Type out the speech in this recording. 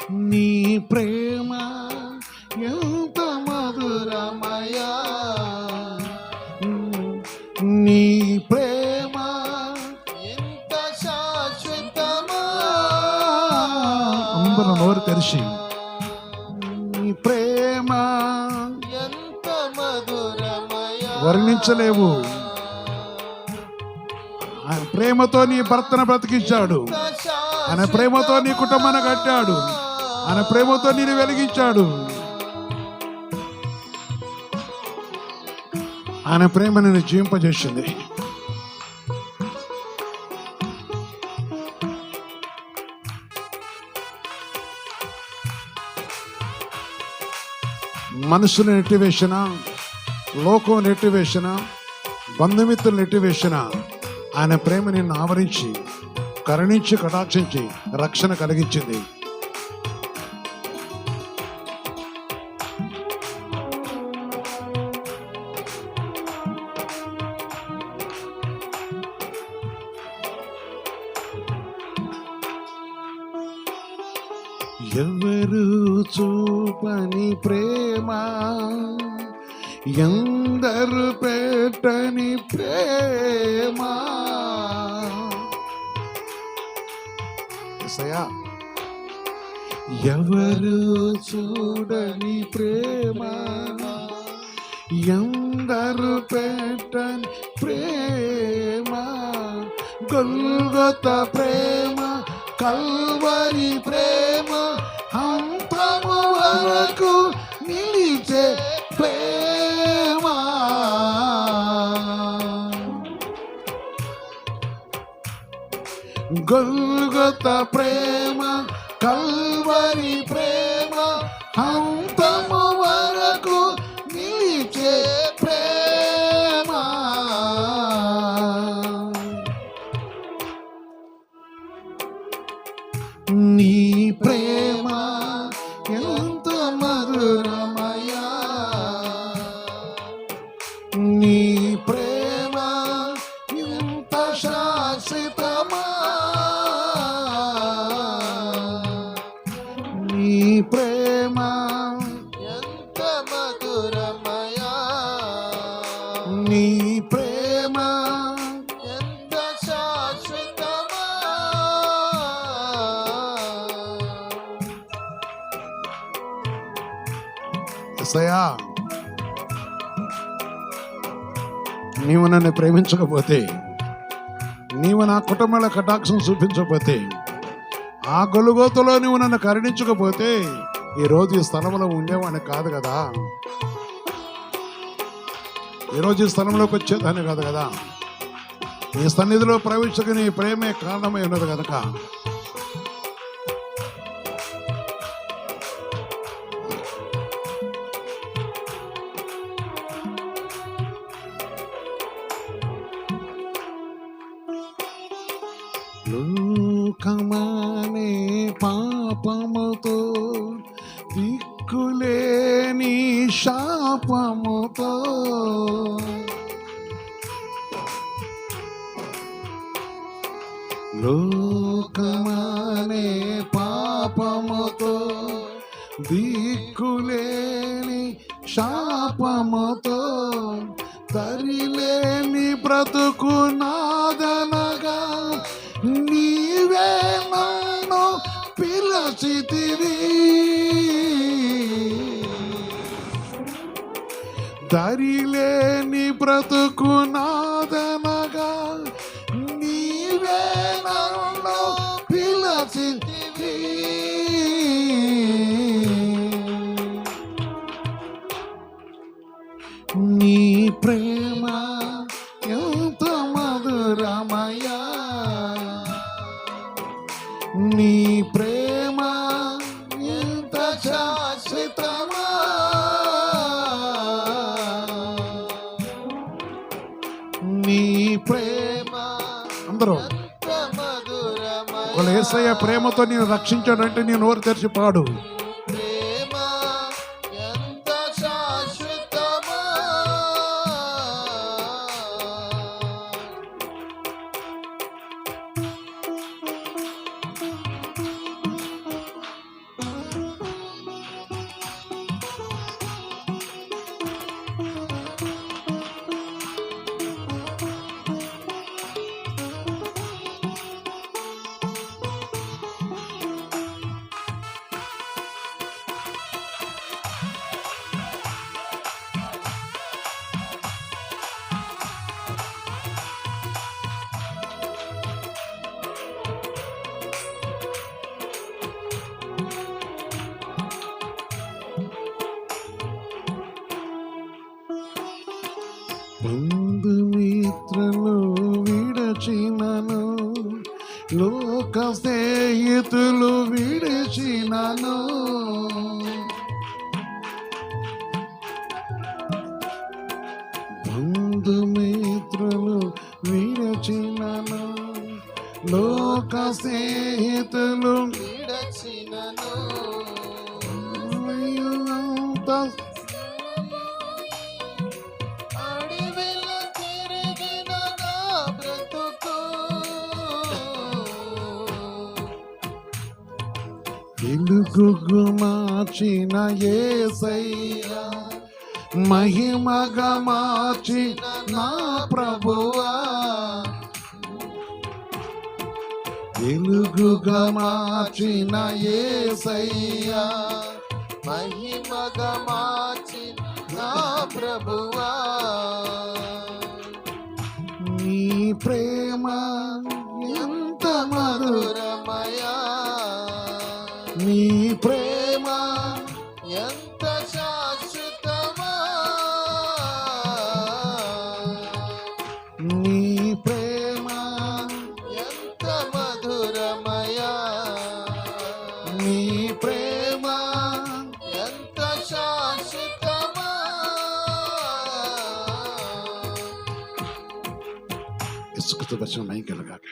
నీ ప్రేమ ఎంత మధురమయా, నీ ప్రేమ ఎంత శాశ్వతమా. అందరూ నోరు తెరిచి నీ ప్రేమ ఎంత మధురమయా, వర్ణించలేవు. ఆయన ప్రేమతో నీ భర్తను బ్రతికించాడు, ఆయన ప్రేమతో నీ కుటుంబాన్ని కట్టాడు, ఆయన ప్రేమతో నేను వెలిగించాడు. ఆయన ప్రేమ నేను జీవింపజేసింది. మనసును నెట్టివేసిన, లోకం నెట్టివేసిన, బంధుమిత్రులు నెట్టివేసిన ఆయన ప్రేమ నిన్ను ఆవరించి కరుణించి కటాక్షించి రక్షణ కలిగించింది. ఎవరు చూపని ప్రేమ, ఎందరు పెట్టని ప్రేమ. యేసయ్యా, ఎవరు చూడని ప్రేమ, ఎందరు పెట్టని ప్రేమ. గొల్గొత ప్రేమ, కల్వరి ప్రేమ, అంతము వరకు నిలిచే ప్రేమ. గొల్గొత ప్రేమ, కల్వరి ప్రేమ, అంతము వరకు నిలిచే ప్రేమ. నీ ప్రేమ ఎంత మధురమయా, నీ ప్రేమ ఎంత శాశ్వతమా, నీ ప్రేమ ఎంత మధురమయా, నీ ప్రేమ ఎంత శాశ్వతమా. యేసయ్యా, నీవు నన్ను ప్రేమించకపోతే, నీవు నా కుటుంబంలో కటాక్షం చూపించకపోతే, ఆ గొలుగోతులో నువ్వు నన్ను కరుణించకపోతే ఈరోజు ఈ స్థలంలో ఉండేవాడిని కాదు కదా, ఈరోజు ఈ స్థలంలోకి వచ్చేదాన్ని కాదు కదా. నీ సన్నిధిలో ప్రవేశకు నీ ప్రేమే కారణమై ఉన్నది కనుక లోకమనే పాపముతో, దిక్కులేని శాపముతో, లోకమనే పాపముతో, దిక్కులేని శాపముతో, తరిలేని బ్రతుకు నాదనగా నీవే నన్ను పిలచితివి. దరిలేని బ్రతుకు నాదనగా నీవే నన్ను పిలచితివి. నీ ప్రేమ ఎంత మధురమయా, నీ ప్రేమ ఎంత శాశ్వతమా. నీ ప్రేమ అందరూ ఒకవేళ యేసయ్య ప్రేమతో నేను రక్షించాడంటే నేను నోరు తెరిచి పాడు. ప్రేమ ఎంత శాశ్వతమా. బంధుమిత్రులు విడచినను, లోక స్నేహితులు విడిచినను, బంధుమిత్రులు విడచినను, లోక స్నేహితులు విడచినను అంత అడవిలో తిరిగిన నా బ్రతుకు వెలుగుగా మార్చిన యేసయ్యా, మహిమగా మార్చిన నా ప్రభువా, వెలుగుగా మార్చిన యేసయ్యా, మహిమగా మార్చిన నా ప్రభువా నీ ప్రేమ ఎంత మధుర, మధురమయా నీ ప్రేమ ఎంత శాశ్వతమా నీ ప్రేమ ఎంత మధురమయా నీ ప్రేమ ఎంత శాశ్వతమా ఇసుకతో దర్శనం అయ్యగలగాక.